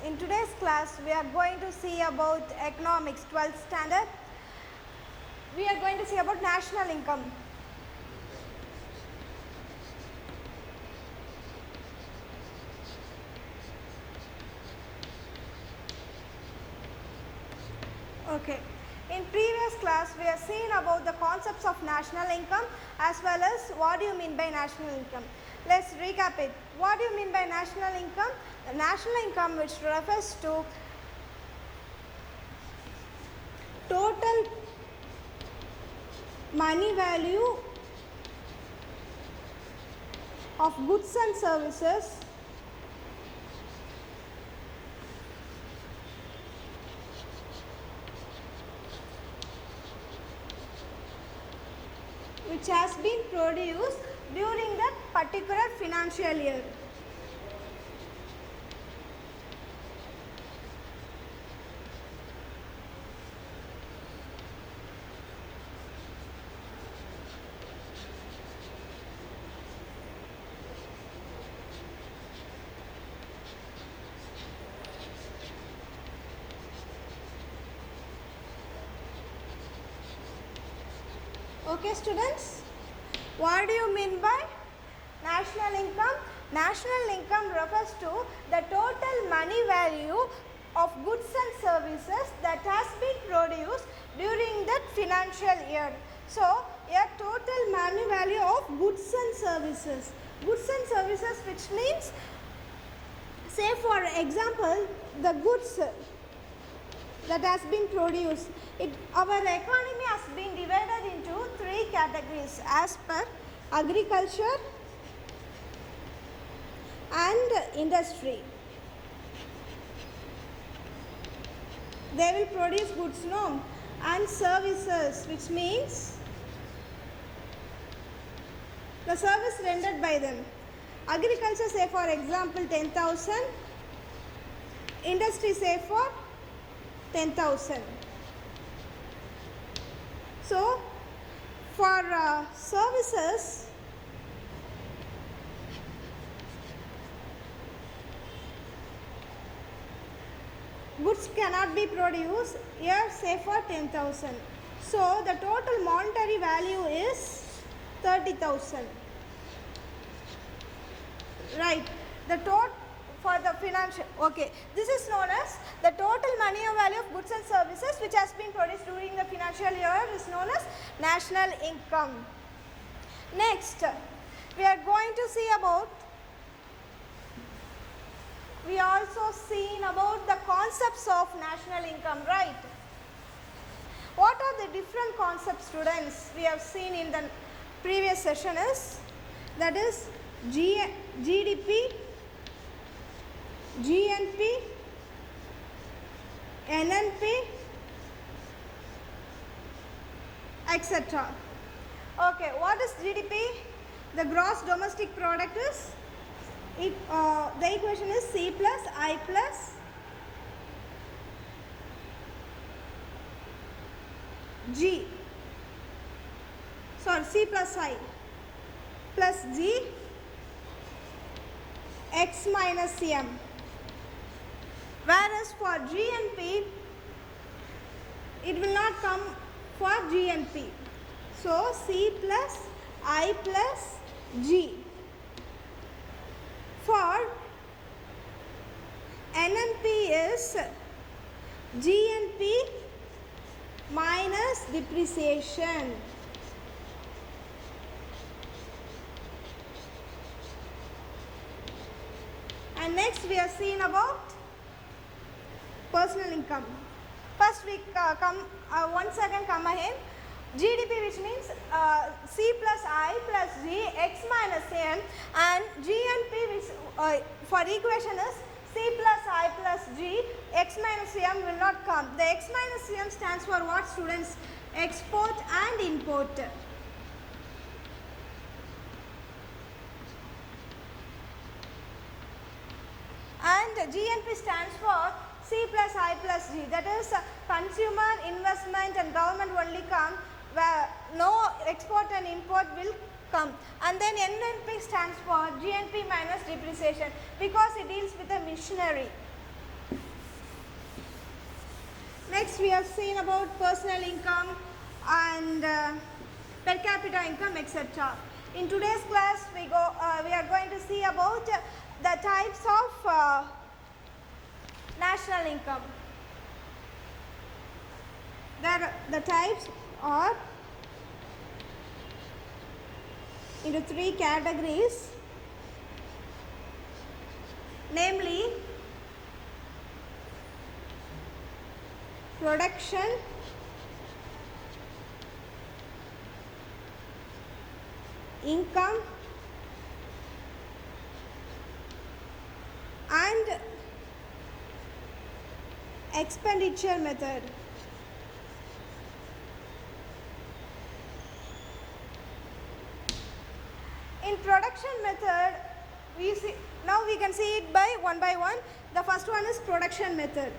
in today's class we are going to see about economics 12th standard. We are going to see about national income. Okay. In previous class we have seen about the concepts of national income as well as what do you mean by national income. Let's recap it. What do you mean by national income? The national income which refers to total money value of goods and services which has been produced during that particular financial year. Okay students, what do you mean by national income? National income refers to the total money value of goods and services that has been produced during that financial year. So, a total money value of goods and services. Goods and services which means, say for example, the goods that has been produced. Our economy has been divided into three categories as per agriculture and industry. They will produce goods, no, and services, which means the service rendered by them. Agriculture, say for example 10,000, industry say for 10,000. So, for services, goods cannot be produced, here say for 10,000. So, the total monetary value is 30,000. Right. The total for the financial, okay, this is known as the total money value of goods and services which has been produced during the financial year is known as national income. Next, we are going to see about, we also seen about the concepts of national income, right? What are the different concepts, students, we have seen in the previous session is, that is GDP, GNP, NNP, etc. Okay, what is GDP? The gross domestic product is, the equation is C plus I plus G, sorry, C plus I plus G X minus M. Whereas for GNP, it will not come for GNP. So, C plus I plus G. For NNP is GNP minus depreciation. And next we have seen about personal income. First we once again come ahead. GDP which means C plus I plus G X minus M, and GNP which for equation is C plus I plus G X minus M will not come. The X minus M stands for what, students? Export and import. And GNP stands for C plus I plus G, that is consumer, investment and government only come, where no export and import will come. And then NNP stands for GNP minus depreciation, because it deals with the machinery. next we have seen about personal income and per capita income, etc. In today's class we are going to see about the types of national income. The types are into three categories, namely production, income, and expenditure method. In production method, we can see it by one. The first one is production method.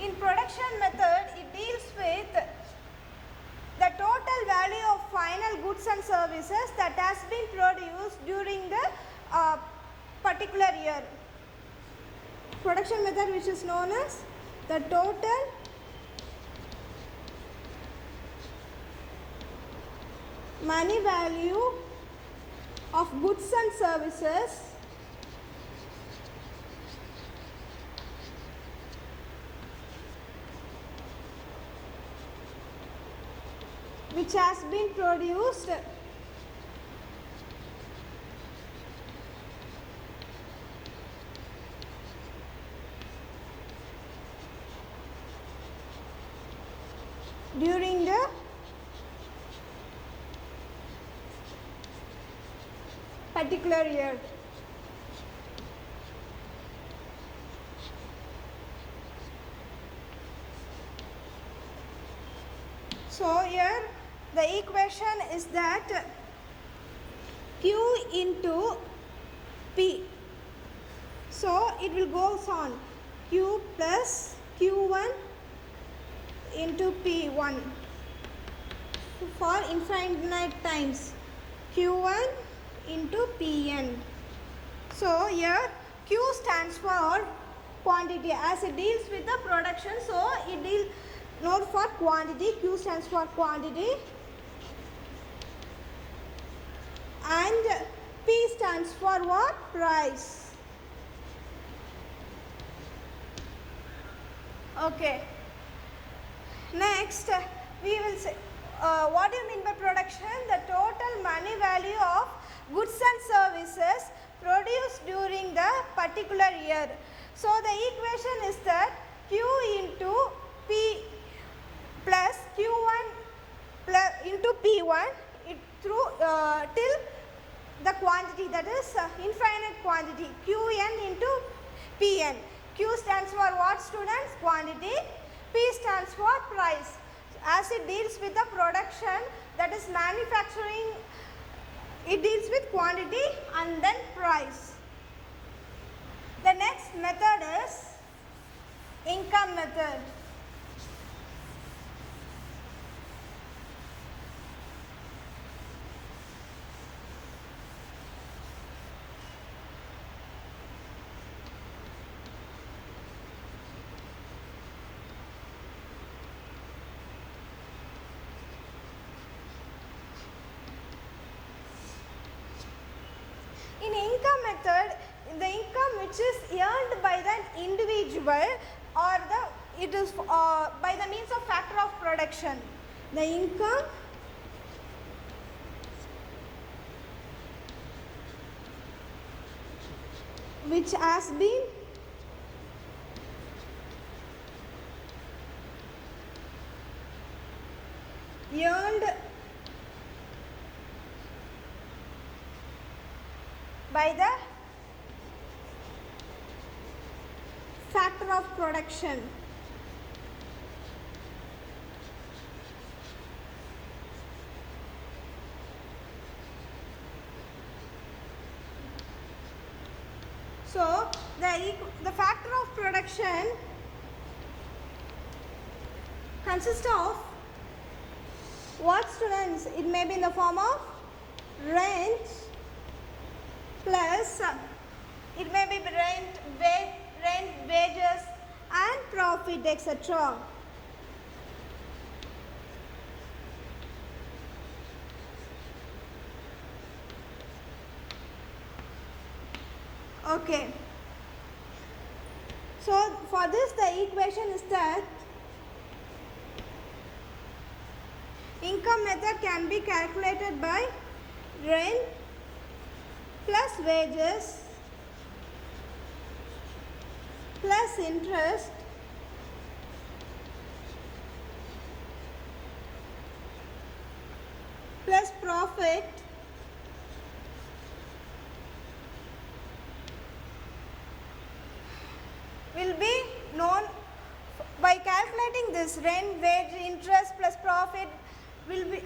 In production method, it deals with the total value of final goods and services that has been produced during the particular year. Production method, which is known as the total money value of goods and services which has been produced during the particular year. So here the equation is that Q into P. So it will go on Q plus Q1 into P1 for infinite times, Q1 into Pn. So here Q stands for quantity, as it deals with the production, so it deals not for quantity. Q stands for quantity and P stands for what? Price. Okay. Next we will say what do you mean by production? The total money value of goods and services produced during the particular year. So the equation is that Q into P plus Q1 plus into P1 through till the quantity, that is infinite quantity, Qn into Pn. Q stands for what, students? Quantity. P stands for price. As it deals with the production, that is manufacturing, it deals with quantity and then price. The next method is income method. In income method, the income which is earned by the individual or it is by the means of factor of production. The income which has been earned by the factor of production. So the factor of production consists of what, students? It may be in the form of rent plus it may be rent, wages and profit, etc. Okay. So for this the equation is that income method can be calculated by rent plus wages plus interest plus profit will be known by calculating this rent, wage, interest plus profit will be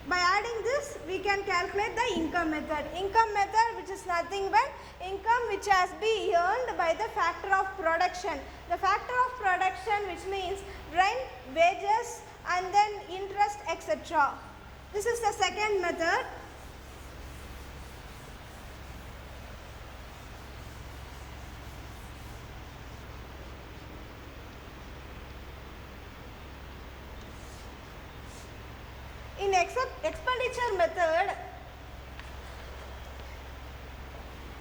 by adding this we can calculate the income method. Income method, which is nothing but income which has been earned by the factor of production. The factor of production, which means rent, wages and then interest, etc. This is the second method. In expenditure method,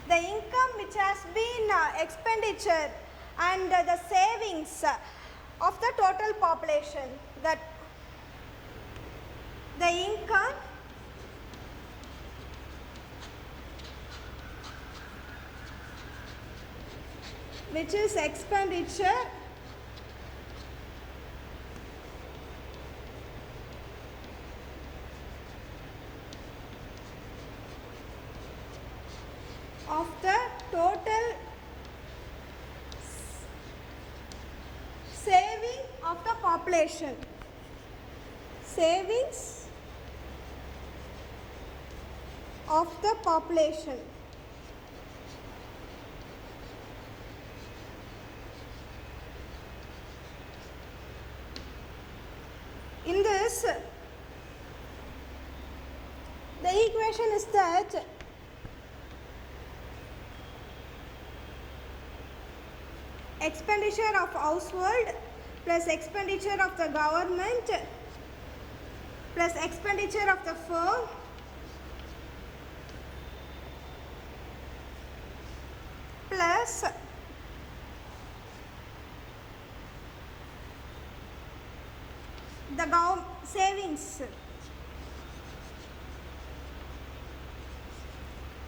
the income which has been expenditure and the savings of the total population, that the income which is expenditure of the total saving of the population. Savings of the population. In this, the equation is that expenditure of household plus expenditure of the government plus expenditure of the firm plus the savings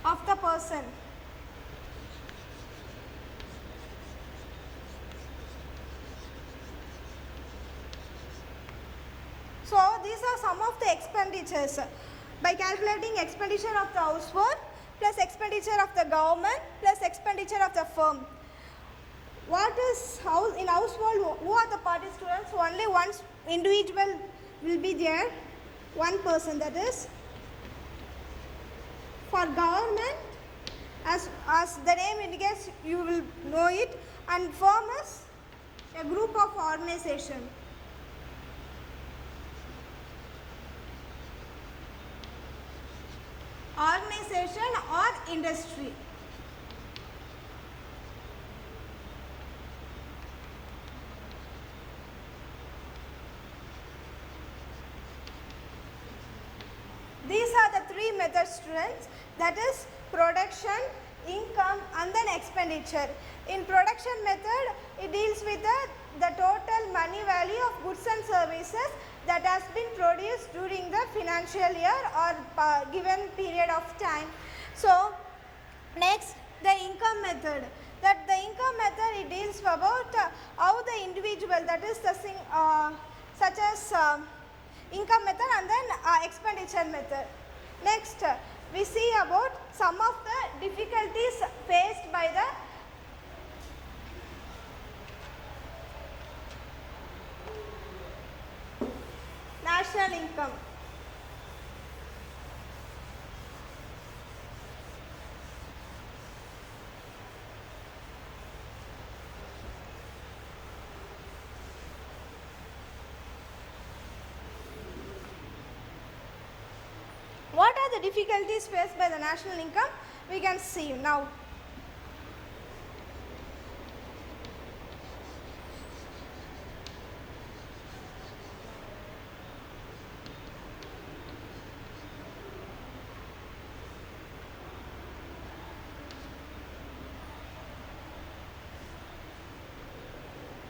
of the person. So these are some of the expenditures. By calculating expenditure of the household plus expenditure of the government plus expenditure of the firm. What is in household? Who are the party, students? Only one individual will be there, one person, that is. For government, as the name indicates, you will know it, and firm is a group of organization. Organization or industry. These are the three methods, students, that is production, income and then expenditure. In production method, it deals with the total money value of goods and services that has been produced during the financial year or given period of time. So next, the income method. That the income method, it deals about how the individual, that is the such as income method and then expenditure method. Next, we see about some of the difficulties faced by the national income. the difficulties faced by the national income? We can see now.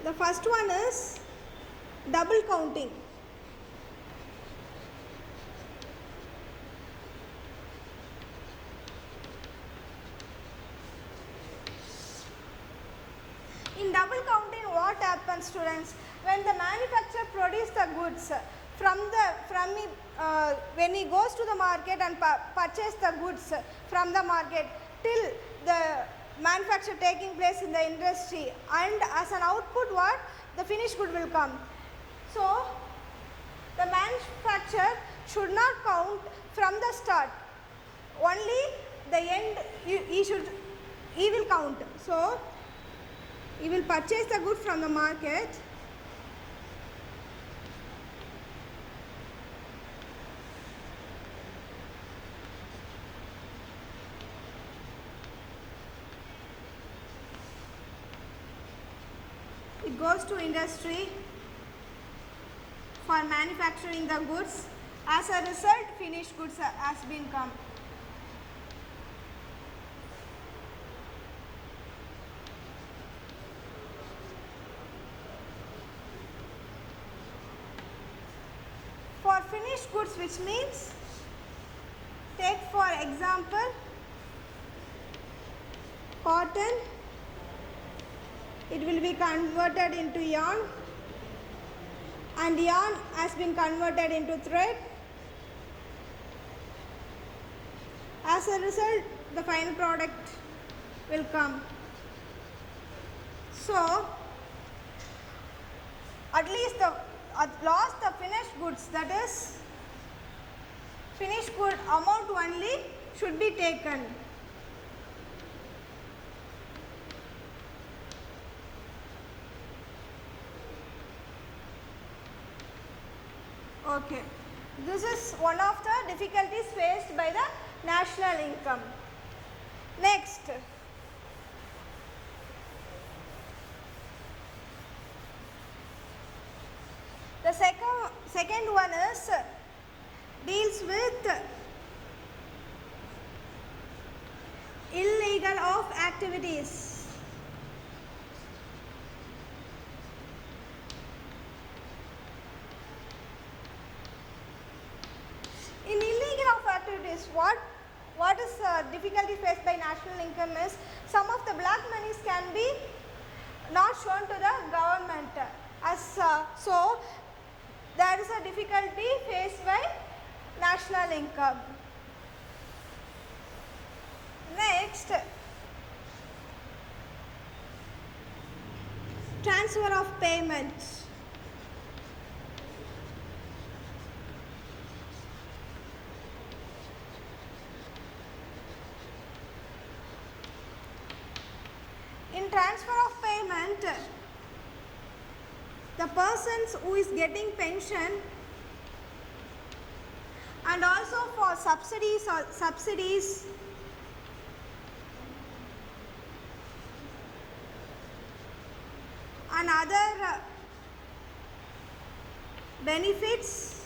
The first one is double counting. In double counting, what happens, students? When the manufacturer produces the goods when he goes to the market and purchase the goods from the market till the manufacture taking place in the industry, and as an output what? The finished good will come. So the manufacturer should not count from the start, only the end he will count. So he will purchase the good from the market, it goes to industry for manufacturing the goods. As a result, finished goods has been come. For finished goods, which means, take for example cotton, it will be converted into yarn, and yarn has been converted into thread. As a result, the final product will come. So at last the finished goods, that is finished good amount only should be taken. Okay, this is one of the difficulties faced by the national income. Next, the second one is deals with illegal of activities. In illegal of activities, what is difficulty faced by national income is some of the black monies can be not shown to the government. So there is a difficulty faced by national income. Next, transfer of payments. In transfer of payment, the persons who is getting pension and also for subsidies and other benefits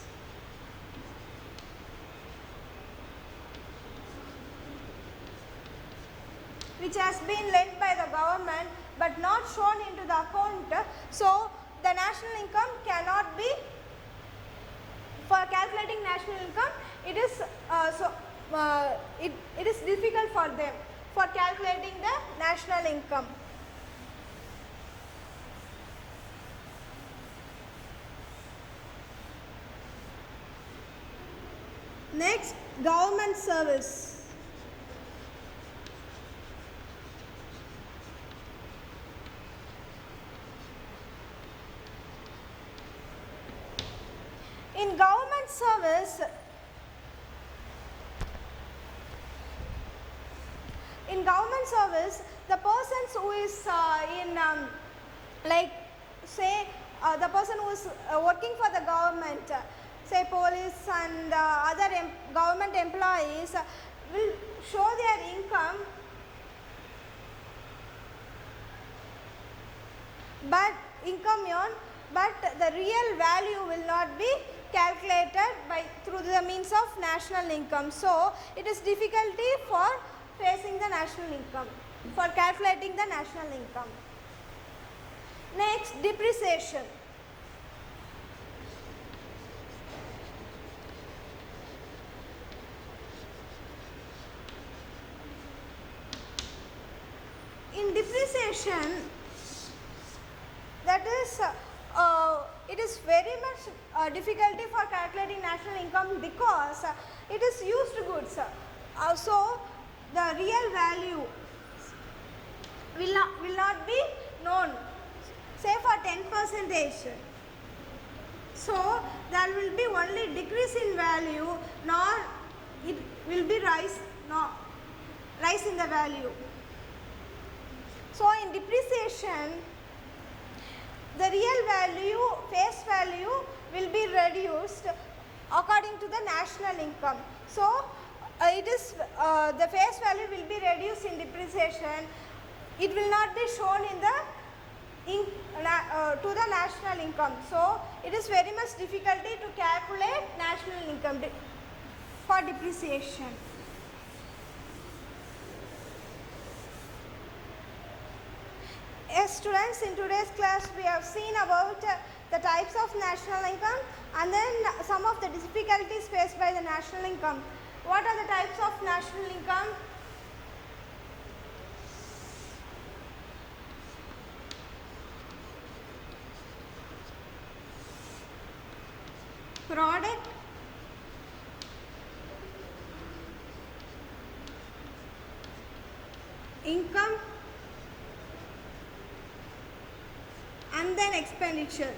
which has been lent by the government but not shown into the account. So the national income cannot be, for calculating national income, it is difficult for them for calculating the national income. Next, government service. In government service, the persons who is the person who is working for the government, say police and other government employees will show their income, but the real value will not be calculated through the means of national income. So it is difficulty for facing the national income, for calculating the national income. Next, depreciation. In depreciation, that is it is very much difficulty for calculating national income because it is used goods. So the real value will not be known, say for 10%. So there will be only decrease in value, nor it will be rise in the value. So in depreciation, the real value, face value will be reduced according to the national income. So it is the face value will be reduced in depreciation. It will not be shown in the to the national income. So it is very much difficulty to calculate national income for depreciation. Yes, students, in today's class we have seen about the types of national income and then some of the difficulties faced by the national income. What are the types of national income? Product, income, and then expenditure.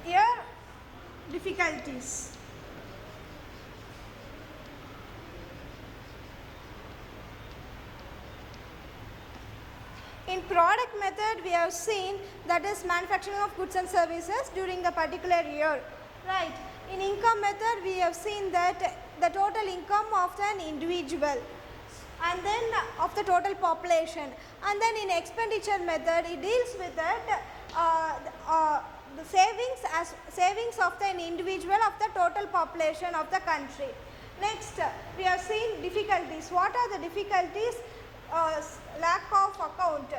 Here, difficulties. In product method, we have seen that is manufacturing of goods and services during the particular year, right? In income method, we have seen that the total income of an individual and then of the total population, and then in expenditure method, it deals with that the savings of the individual of the total population of the country. Next, we have seen difficulties. What are the difficulties? Lack of account.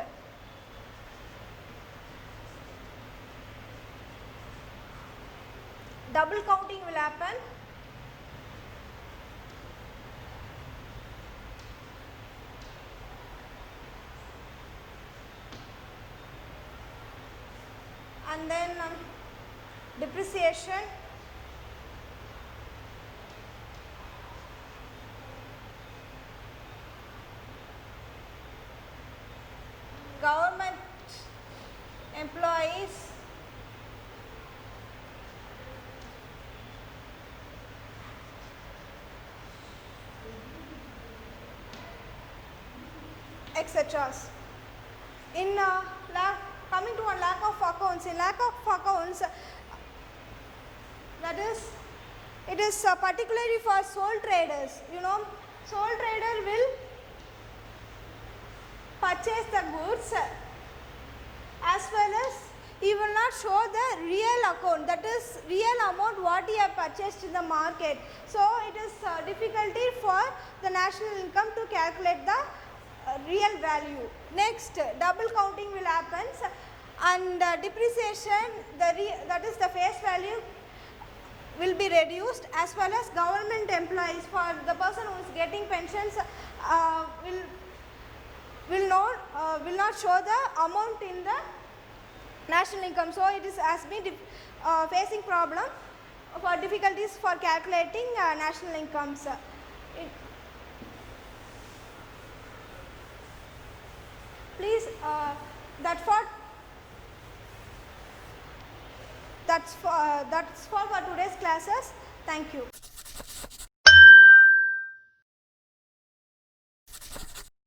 Double counting will happen. And then depreciation. Government employees, etc. In coming to a lack of accounts, in lack of accounts, that is, it is particularly for sole traders. You know, sole trader will purchase the goods as well as he will not show the real account, that is real amount what he have purchased in the market. So it is difficulty for the national income to calculate the real value. Next, double counting will happen, and depreciation, that is the face value will be reduced, as well as government employees, for the person who is getting pensions will not show the amount in the national income. So it has been facing problem for difficulties for calculating national incomes. Please, that's for today's classes. Thank you.